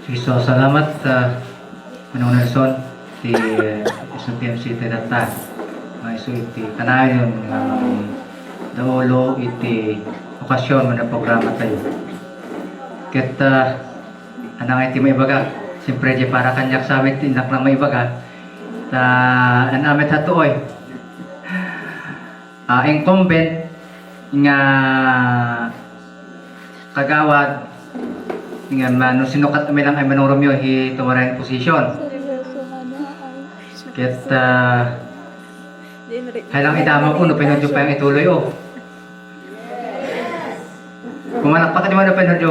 So, salamat Manong Nelson ti STMC ti data. Isu iti kanayon nga daulo iti okasyon man programa tayo. Ket anang iti maibaga, siyempre di para kanyak sabit inak lang maibaga. Anamit hatuoy. Incumbent nga kagawad nga no sinukat kami lang ay Manong Romeo hi tumaray posisyon. Ket halang idama ko no pinadyo pa yung ituloy o. Kumalakpak ka naman no pinadyo.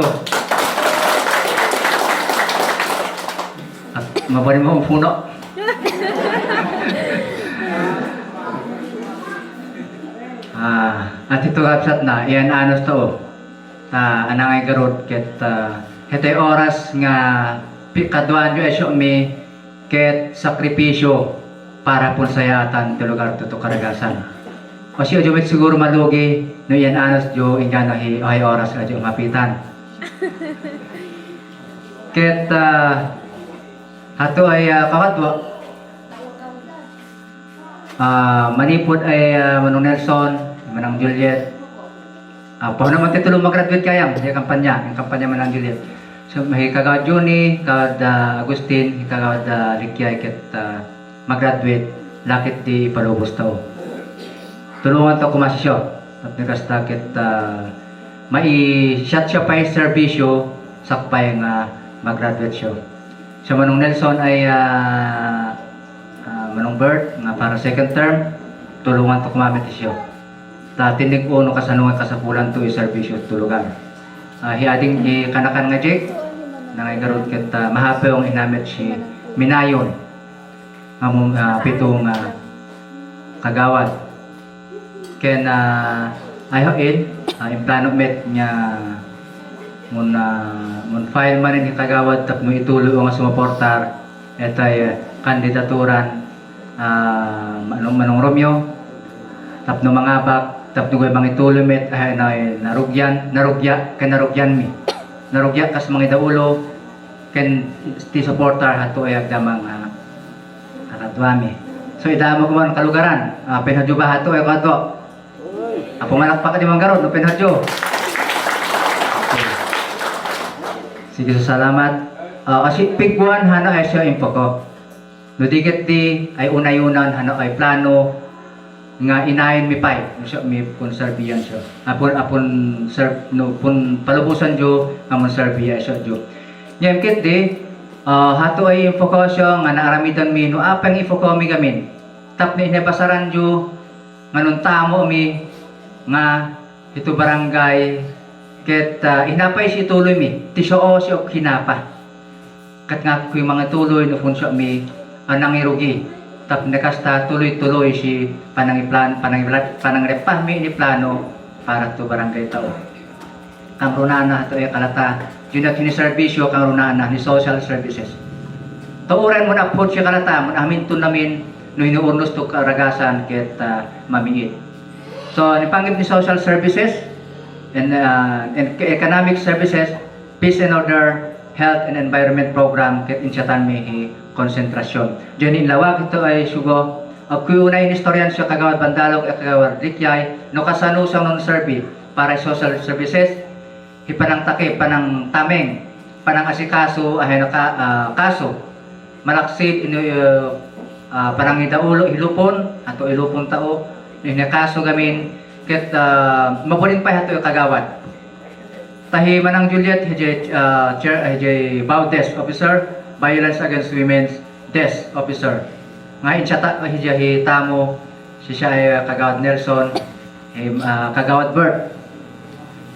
At mabali mo ang puno. At ito kapsat na, iyan anos to. Anang ay garot ket hetay oras nga kadwan yo esyo mi ket sakripisyo para pun sayatan ti lugar to karagasan. O siya jo siguro malugi no iyan anos jo ingano ay oras nga jo mapitan. Ket hato ay kakadwa manipod ay Manong Nelson, Manang Juliet. Pao naman titulo mag-graduate kayang yung kampanya Manang Juliet. So may kagawad Juni, kagawad Agustin, kagawad Likyay ket mag-graduate lakit di palubos tao. Tulungan to kumasisyo at nagasta ket mai-shot siya pa yung serbisyo sakpay nga mag-graduate siya. So Manong Nelson ay Manong Bert nga para second term tulungan to kumamit siya. Tinig uno kasanungan kasapulan to serbisyo tulugan. Hiading kanakan nga Jake nangay garod ket mahapong inamit si Minayon among pitong kagawad. Ken ayoin implano met nya mun file man ni kagawad tapno ituloy nga sumuportar etay kandidaturan Manong Romeo tapno mangabak tapno gay mga ituloy met narugya kas mga daulo ken ti supporter hato ay agdamang karadwami. So idama ko man kalugaran penhadyo ba hato ay kato pumalakpak di manggarod no penhadyo. Sige, salamat. Kasi pigwan hano ay siya info ko. Nudiget di ay unayunan hano ay plano nga inayon mi pay siya mi pun serbian siya. Apon serb no pun palubusan jo amon serbia siya jo. Nyem ket di hato ay info ko siya nga naaramidan mi no apang info ko mi gamin. Tapni inebasaran jo nganong tamo mi nga ito barangay ket hinapay si tuloy mi tisyo siya hinapa kat nga ko mga tuloy no funsyo mi nangirugi tap nakasta tuloy-tuloy si panangrepah mi ni plano para to barangay tao kang runana to ay kalata yun at serbisyo kang runana ni social services tuuran mo na po siya kalata mo amin to namin no hinuurnos to karagasan ket mamiit. So ni panggip ni social services and economic services, peace and order, health and environment program ket insyatan mi konsentrasyon. Diyan lawag ito ay sugo. Ako unay ni historian siya kagawad Bandalog at kagawad Likyay no kasanusang non serbi para social services hipanang take panang tameng panang asikaso ay kaso malaksid panang idaulo ilupon ato ilupon tao ni kaso gamin ket mabuling pa hato kagawad tahi Manang Juliet hejay Baudes officer violence against women's desk officer nga insyata hejay tamo siya ay kagawad Nelson kagawad Bert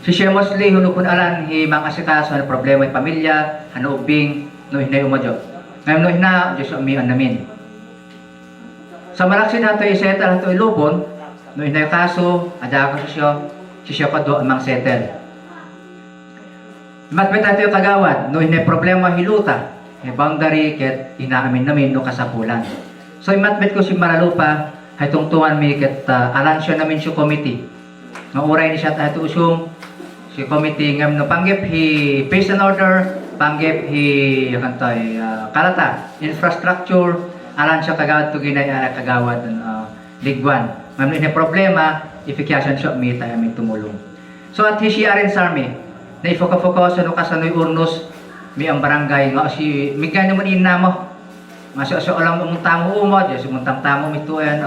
siya mostly hunukun alan mga asikaso na problema ay pamilya ano ubing no hinay umadyo ngayon no hina Diyos mi namin sa malaksin nato isettle hato ilubon no hinay kaso ada ko siya kado amang settle matbet nato yung kagawad no hinay problema hiluta boundary ket inaamin namin no kasapulan so matbet ko si Maralupa hay tungtungan mi ket alan siya namin siya committee nga uray ni siya tato usum si committee ngam no panggip hi peace and order panggep hi kantoy kalata infrastructure alan siya kagawad to ginay kagawad ligwan mamni ni problema ifikasyon siya mi tayo mi tumulong so at siya rin sa army na ifoka-focus ano kasanoy urnos mi ang barangay nga si mi ganyo man inamo masyo alam mo tamo umod ya sumuntang tamo mi tuan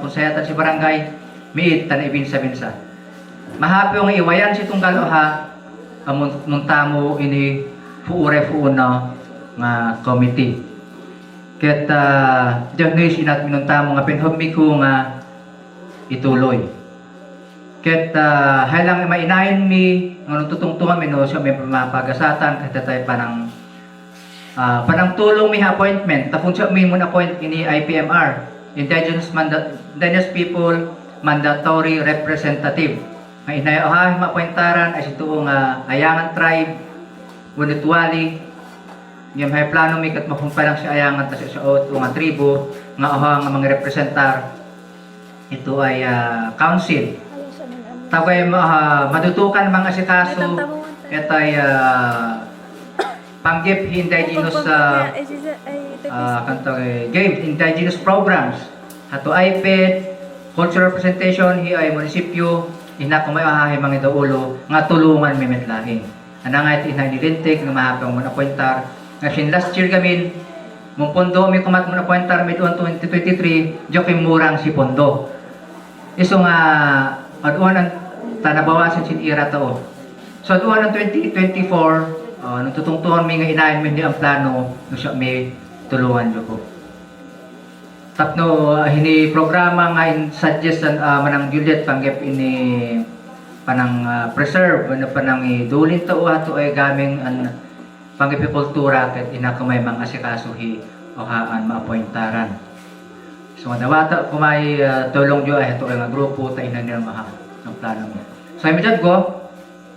punsayatan si barangay mi tan ibinsa mahapi ang iwayan si tunggal ha muntamo ini fuure fuuna nga committee ket jagnoy sinat minuntamo nga pinhommi ko nga ituloy ket halang mainayon mi nga tutungtungan mi no siya may mapagasatan ket tay panang tulong mi appointment tapon siya mi mun appoint ini IPMR Indigenous People Mandatory Representative nga inayoha maappointaran ay situong Ayangan Tribe Wunutwali ngem hay plano mi ket makumpalang si Ayangan ta sa nga tribo nga nga mga representar ito ay council tagay madutukan mga asikaso etay panggip indigenous game indigenous programs ato iPad cultural presentation hi ay munisipyo ina kumay mga daulo nga tulungan mi metlahi anangay ina nilintik nga mahapang mo appointar nga sin last year gamin mong pondo mi kumat mo appointar mid 2023 jokim murang si pondo iso nga aduan ang tanabawasan sin ira tao so aduan ang 2024 nung tutungtuhan mi nga inayon mi ang plano no siya may tulungan jo ko tapno hini programa nga suggest manang Juliet panggep ini panang preserve ano panang idulin to ato ay gaming an pangipikultura ket inakamay mga asikaso hi o haan maappointaran so dawata kumay tulong jo ay ato nga grupo ta ina nila maha ng plano mo so imedad ko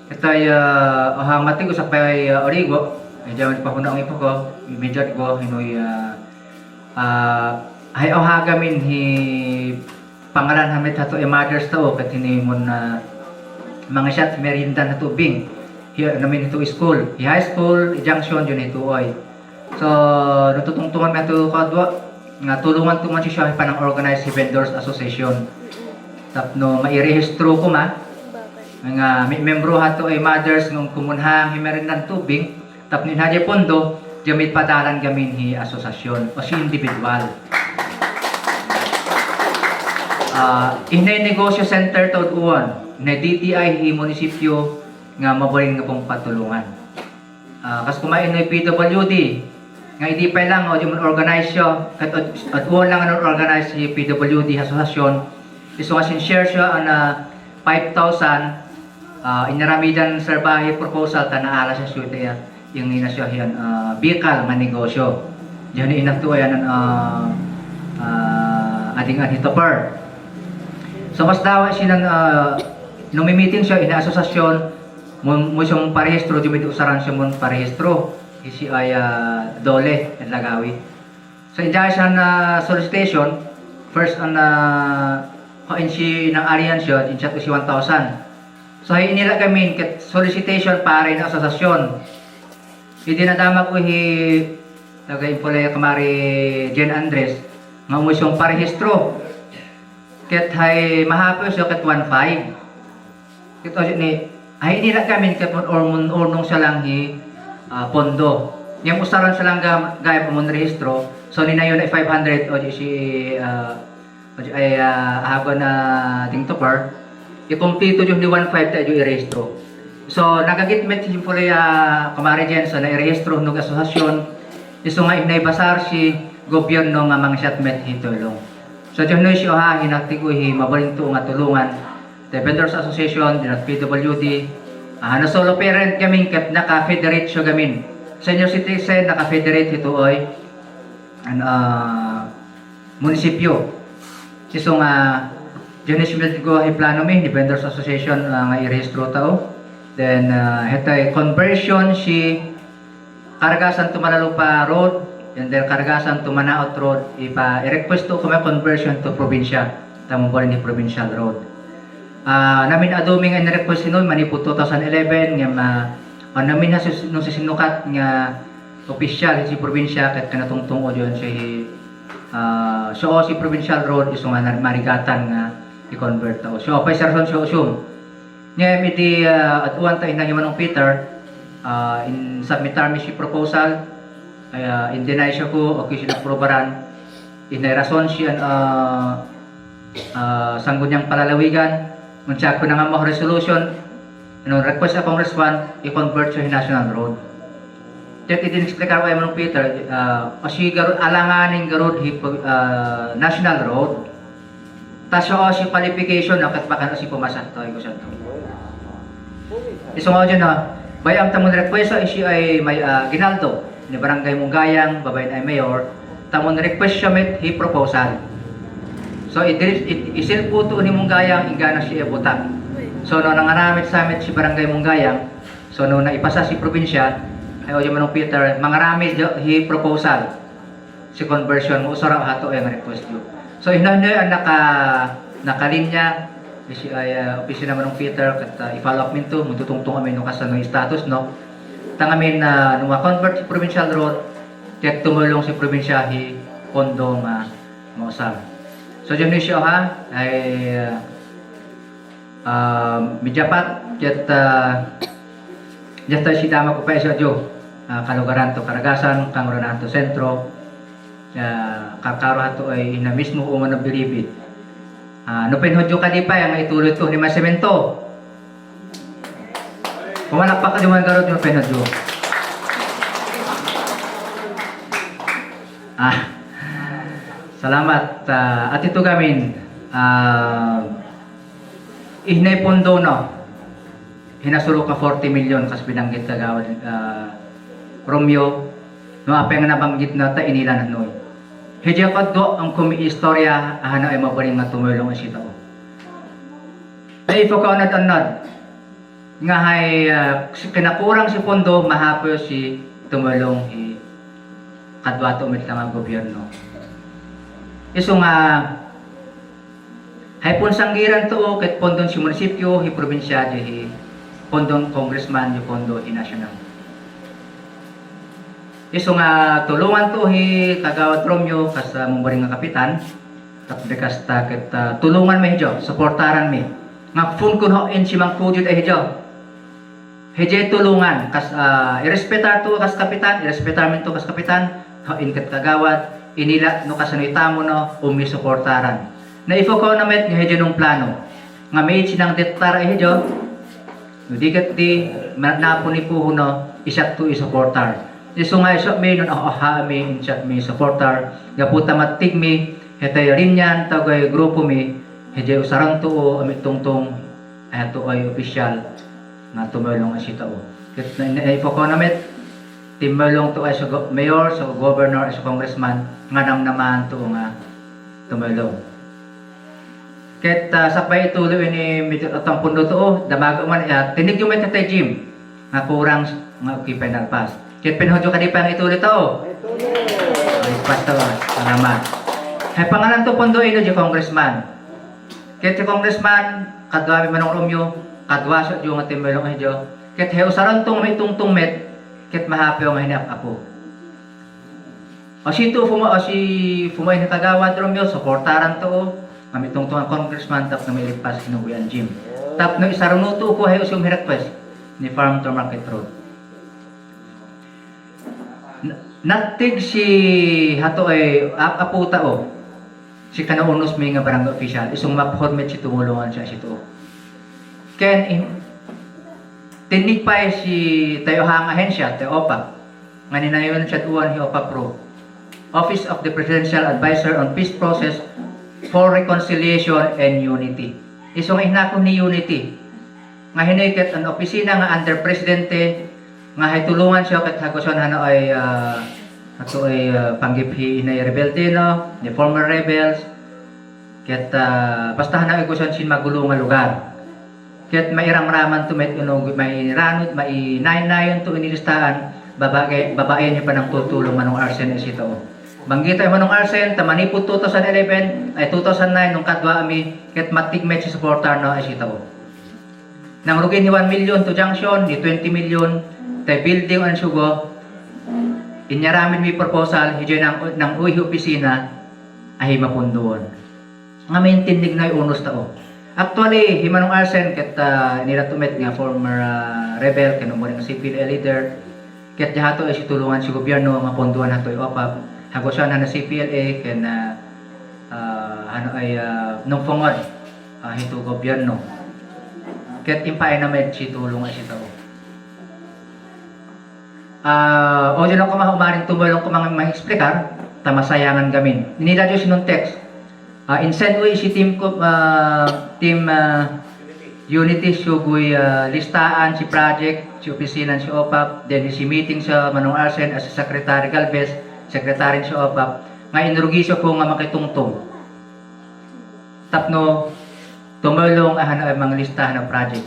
itay hang matig usap pay origo ay jaman pa kuno ang ipo ko imedad ko hinoy ay gamin hi pangalan hamit hato mothers to ket hinimon mga shot merienda na tubing hi namin ito school hi high school junction yun ito oy so natutungtungan na ito kadwa nga tulungan tuman siya pa ng organized vendors association tapno mairehistro ko nga may membro hato ay mothers ng kumunhang hi merienda tubing tapno hadya pondo gamit padalan gamin hi asosasyon o si individual inay negosyo center tawd uwan na DTI hi munisipyo nga mabuling nga pong patulungan kas kumain na PWD nga hindi pa lang o yung organize siya at uwan lang ang organize si PWD asosasyon iso nga share siya na 5,000 inaramidan serbahe proposal tanaala sa syudya yung ina siya yan bikal manegosyo diyan inaktuayan ading hitopper so mas dawa siya nung meeting siya ina asosasyon mo siyang parehistro di medyo usaran siya mon parehistro isi ay dole at lagawi so injay siya na solicitation first on si ng arian siya in chat ko si 1,000 so inila kami ket solicitation para na asosasyon idinadama ko hi tagay pulay kamari Jen Andres nga mo siyang parehistro ket hay mahapos siya ket 1,500 ito ni ay nila kami ket ornong sa lang hi pondo yung usaran sa lang gaya pa mon rehistro so ni nayon ay 500 o di si ay hago na ding topper i-complete yung ni 1,500 tayo i-rehistro so nagagitmet yung pulay kamari Jen so na i-rehistro ng asosasyon iso nga inaibasar si gobyerno nga mga shotmet hitulong so dyan no siya hinakti ko mabaling to nga tulungan the Vendors Association dinat PWD na solo parent kami ket naka-federate siya gamin senior citizen naka-federate ito ay munisipyo iso nga dyan ko plano mi the Vendors Association nga i-rehistro tao then hetay conversion si Karagasan to Malalupa Road and then Karagasan to Manaot Road i-request to kuma conversion to probinsya tamong po ni provincial road namin aduming ang request nun manipo 2011 nga namin na nung sa sinukat nga opisyal si probinsya ket kanatungtong o diyon so si provincial road iso nga marigatan nga i-convert tao. So pa sa rason siya usum. Nya iti at uwan ta inang Manong Peter in submitar mi si proposal in deny siya ko okay sila probaran in rason siya sanggun niyang palalawigan unsya ko na nga mo resolution request sa congressman i-convert siya national road. Ket idin-explicar ko Manong Peter si garod alanganing garod national road ta siya si qualification na kat baka si pumasat to ko sa to. Iso nga dyan bayang tamon request si ay may Ginaldo ni Barangay Munggayang babayin ay mayor tamon request siya met hi proposal. So isil po to ni Munggayang ingana siya butak. So no nangaramit sa amin si Barangay Munggayang so no naipasa si probinsya ay o Manong Peter mangaramit hi proposal si conversion mo usara hato ay request yo. So inanay ang nakalinya si ay opisina Manong Peter kat i-follow up minto mututungtong amin no kasano status no tangamin na nung convert si provincial road ket tumulong si probinsya hi pondo nga mausab. So diyan ni siya ha ay mijapat ket jasta si dama ko pa siya jo kalugaran to Karagasan Kamuran to Sentro kakaro hato ay na mismo uman na bilibid. No penhodyo kalipay ang ituloy to ni Masemento. Pumalakpak ka naman garot yung penhodyo. Salamat. At ito gamin ihnay pondo no. Hinasuro ka 40 million kas binanggit kagawad Romeo no apay nga nabanggit na ta inilan noy. Hedya kadto ang istorya ahana ay mabaling nga tumulong si tao. Ay fokawnat anad nga hay kinakurang si pondo mahapo si tumulong kadwa tumit lang ang gobyerno. Iso nga hay pun sanggiran to ket pondon si munisipyo hi probinsya hi pondon congressman hi pondo hi national. Iso nga tulungan to hi kagawad Romeo kas mumbaring nga kapitan kat bekas ta ket tulungan mi hijo suportaran mi nga fun kun ho en si mang pujud ay hijo heje tulungan kas irespetar to kas kapitan irespetar min to kas kapitan ho in ket kagawad inila no kasanoy tamo no umi suportaran na ifoko na met nga heje nung plano nga may sinang deklara ay hijo diket di napuni po no isat to isuportar. Iso nga iso may nun may insat may supporter gaputa matig mi hetay rinyan tagay grupo mi heje usarang tuo amit tungtong ato ay opisyal na tumulong si tao. Ket na ipokonamet timulong to ay sa mayor, sa governor, sa congressman nga naman to nga tumulong. Ket sakbay ituloy ni atong pundo to damag man tinig yung metay gym nga kurang nga okay penal pass. Ket pinhodyo ka di pang ituloy tao. Ay pasto salamat. Hay pangalan to pondo ino di congressman. Ket congressman kadwa mi Manong Romeo kadwa sa yung atimbelong hijo. Ket he usaran tong may tungtung met ket mahapyo nga hinap ako. O si fumay na kagawad Romeo suportaran to kami tungtung ang congressman tap na may lipas kinubuyan gym. Tap no isarunuto ko hay usum request ni farm to market road. Natig si hato ay aputa o si kanaunos may nga barangay official isong maphormet si tumulungan siya sito. Ken tinig pa si tayo hang ahensya tayo OPA nga ninayon siya tuwan hi OPA Pro Office of the Presidential Advisor on Peace Process for Reconciliation and Unity. Isong ihnakon ni Unity nga hiniket ang opisina nga under presidente nga hay tulungan siya ket hagoson hano ay ato ay panggiphi inay rebelde no ni former rebels ket basta hana ay guson sin magulo nga lugar ket mairang-raman to met may ranod may nayon to inilistahan babae niya pa ng tutulong Manong Arsen isito banggit ay Manong Arsen tamanipod 2011 ay 2009 nung kadwa ami ket matigmet si supporter no isito nang rugin ni 1 million to junction ni 20 million Tay building on sugo, inyaramin mi proposal, hiyo ng uwi opisina, ay mapunduon. Nga may tindig na unos tao. Actually, himanong arsen, kat nila tumit nga former rebel, kanumori ng CPLA leader, kat hato ay situlungan si gobyerno, mapunduan hato ay opap, hago siya na CPLA, kan ano ay nung pungod, hito gobyerno. Kat impay na may situlungan si tao. O dyan ako mahumaring tumulong ko mga ma-explicar, tamasayangan gamin. Nila Diyos nung text. In send way si team Unity sugoy listaan si project, si opisina si OPAP, then si meeting sa Manong Arsen as Secretary Galvez, Secretary si OPAP, nga inrugisyo ko nga makitungtong. Tapno, tumulong ay mga listahan ng project.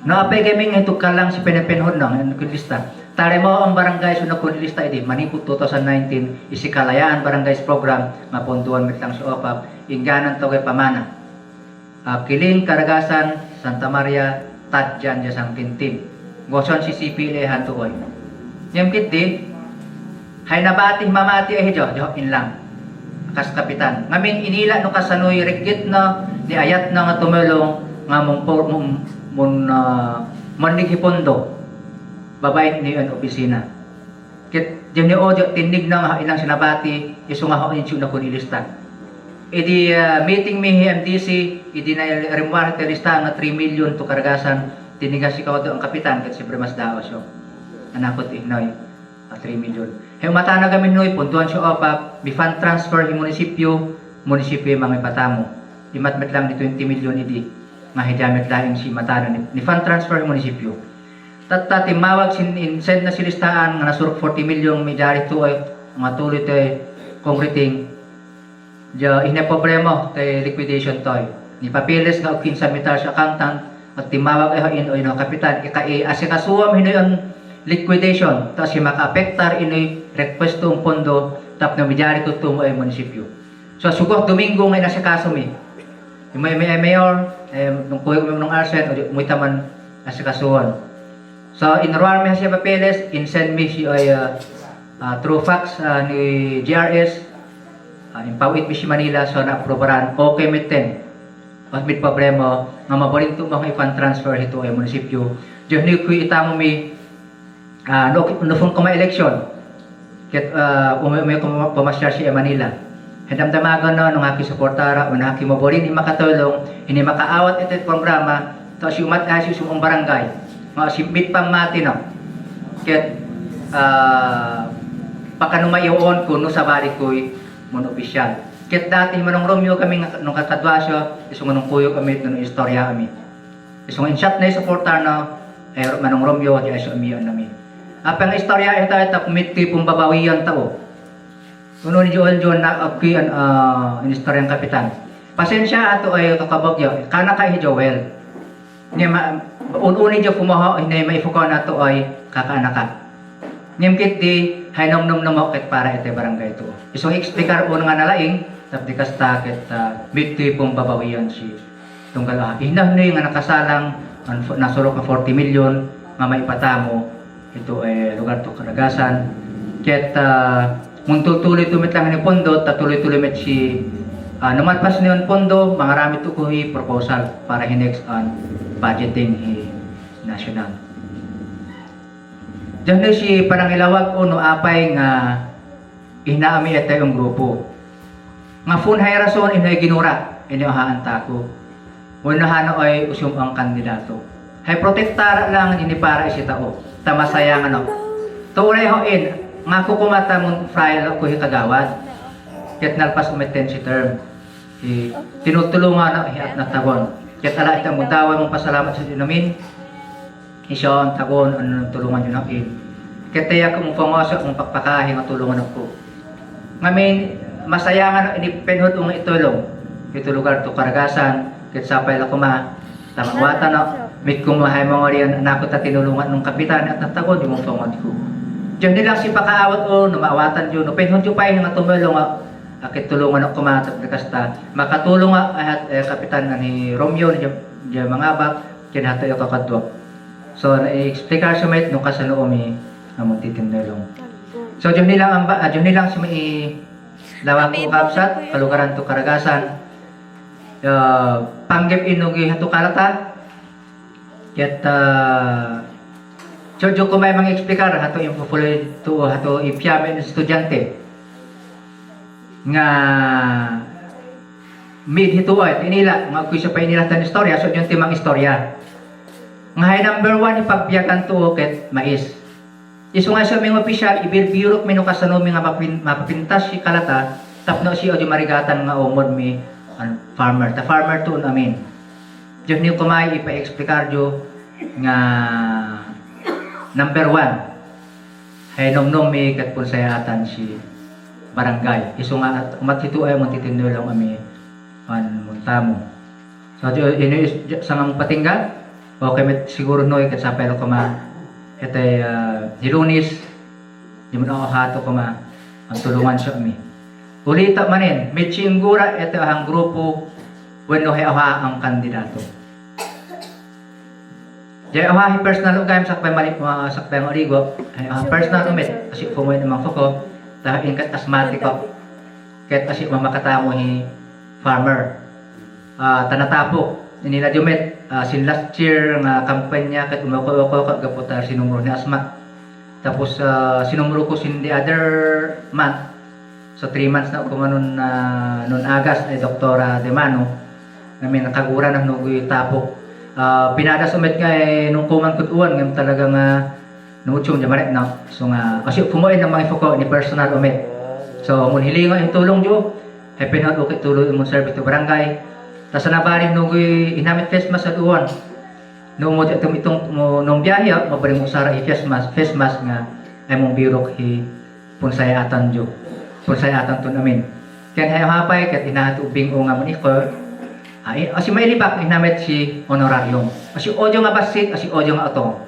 Naapay kami nga ito ka lang si Penepenhod ng lista. Tare mo ang barangay so nakunlista iti Maniput 2019 isikalayaan barangays program mapunduan mitlang sa OPAP ingganan tawag pamana. Kiling Karagasan Santa Maria Tadjan jasang tintin. Goson si CPLA hantuoy. Yung kiti hay nabati mamati ay jo inlang. Kas kapitan. Ngamin inila no kasanoy rigid na ni ayat na nga tumulong nga mong manighipondo babae ni ang opisina. Kit diyan ni audio tindig na ilang sinabati iso nga ho inyo na kunilista. Idi meeting mi MDC idi na remwar lista nga 3 million to Karagasan tinigas si kawado ang kapitan ket siyempre mas daos yo. Anakot ignoy 3 million. Hay mata na gamin noy puntuan si OPAP mi fund transfer hi munisipyo mga patamo. Imatmet lang ni 20 million idi nga hidamit lang si mata ni fund transfer hi munisipyo. Tatta timawag send na silistaan nga nasurok 40 million may dari to ay matuloy tay concreting ja ina problema tay liquidation toy ni papeles nga ukin sa mitar sa accountant at timawag ay inoy no kapitan ikai asikasuam hinoy ang liquidation ta si makaapektar inoy request tong pondo tap na midari to tumo ay munisipyo. So sugok Domingo ngay nasikaso mi may mayor nung kuya mo nung Arsen o mo taman asikasuon. So, inruar mi siya papeles, in-send mi siya ay through fax ni GRS, impawit mi siya Manila, so na-aprobaran, okay mitten. At may problema, nga mabaling ito mga ifan transfer ito ay munisipyo. Diyan ni kuy itamo mi, nufong kuma eleksyon, ket may pumasyar siya Manila. Hadamdamagan na nung aking supportara, o na aking mabalin, hindi makatulong, hindi makaawat ito yung programa, tapos yung mat-asis yung barangay. Mga simpit pang mati no. Ket pakanumayon ko no sa bari ko'y mon opisyal. Ket dati manong Romeo kami nung katadwasyo, isong manong kuyo kami nung istorya kami. Isong inshot na supportar no manong Romeo di aso amiyan nami. Apang istorya ito ta kumiti pong babawiyan tao. Kuno ni Joel John na akuan istoryang kapitan. Pasensya ato ay kakabagyo kana kay Joel. Niya ununi jo pumaho hinay may fukaw nato ay kakaanaka. Nimkit di hay nom ket para ite barangay to. Iso explicar uno nga nalaing tapdi kasta ket bitti pong babawiyan si tunggal hinahnoy nga nakasalang nasurok ka 40 million nga maipatamo ito ay lugar to Karagasan ket mung tuloy tumitlang ni pondo tuloy met si naman pas niyon pondo mangarami to kuhi proposal para next on budgeting national. Diyan na si panangilawag o no apay nga inaami ito yung grupo. Nga fun hay rason inay ginura iniuhaan tako. Unahan ay usum ang kandidato. Hay protektar lang ini para isi tao. Tamasayangan no. Tuulay hoin nga kukumata mong file ko kagawad. Ket nalpas umeten si term. Tinutulungan na at natagon. Ket ala itang muntawan mong pasalamat sa dinamin. Isyon tagon ano tulungan yun nakin. Ket tiyak mong pangoso mong pagpakahin at tulungan ako. Ngamin masayangan ini penhod mong itulong. Ito lugar to Karagasan ket sapay la kuma tamawatan no mit kumahay mga riyan anak ko ta tinulungan ng kapitan at natagon yung pangod ko. Diyan nila si pakaawat o numaawatan yun no penhod yung pay nga tumulong akit tulungan ako kumatap na kasta makatulong at kapitan na ni Romeo diyan mga abak kinahato yung kakadwa So na-explicar siya met nung kasano umi among titinulong. So diyon nilang diyon nilang si mai lawak ko kapsat kalugaran to Karagasan. Panggep inugi hato kalata. Ket Jojo ko may mga explicar hato yung popular to hato ipyamen estudyante nga mid hito ay inila nga kuy sa pa inila tan istorya so yung timang istorya nga hay number 1 ipagbiyagan to ket mais isu nga sa mga opisyal ibirbirok meno kasano nga mapapintas si kalata tapno si ojo marigatan nga umod mi farmer to amin diyon niyo kumay ipa-explicar jo nga number 1 ay nom mi kat punsayatan si barangay isu nga umat hito ay mo titinulong ami muntamo so ini sangang patinggal okay met siguro noy kat sa pero kuma ete Lunes di mo na hato kuma ang tulungan siya mi ulita manin mitsinggura ete ang grupo wenno hay ang kandidato. Jaya hi personal ugay sakpay mali sakpay origo personal umit kasi kumoy namang koko dahil kat asmatiko ket asi mamakatamo hi farmer tanatapo nila jumet sin last year nga kampanya ket umako gaputa sinumro ni asma tapos sinumro ko sin the other month so 3 months na ko nun Agas ay Doktora Demano namin nakagura ng nugoy tapok pinadas umet nga nung kuman kutuan ngam talaga nga nuchong jamaret na so nga kasi pumoy ng mga foko ni personal umet so mun hilingon yung tulong jo ay pinad okay tuloy mo service to barangay tas nabarin nugoy inamit face mask sa duwan no mo itong nung biyahe mabaring mo sara face mask nga ay mong birok hi punsayatan jo punsayatan to namin ken hay hapay ket inahatubing o nga mo ni ko asi may libak inamit si honorarium. Asi ojo nga basit, asi ojo nga atong.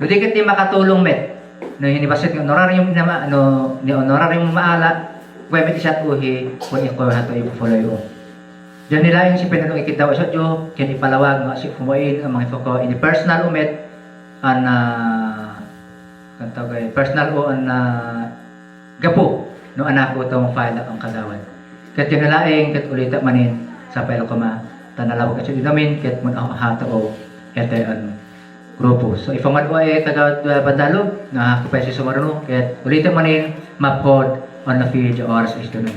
Dili ket di makatulong met. No hinibasit nga honorarium na ni honorarium maala, kuy met isat uhi kun iko hato ipo-follow yo. Diyan nila yung si penadong ikitaw sa jo, ken ipalawag nga si fumoin ang mga foko ini personal umet an kantagay personal o an gapo no anak ko tong file ang kadawan. Ket tinalaing ket ulita manin sa pero kuma tanalaw kasi dinamin ket mun hato o ete an grupo so ifangad ko ay taga bandalo na kapay si sumaruno ket ulitin manin mapod on the field oras is dunay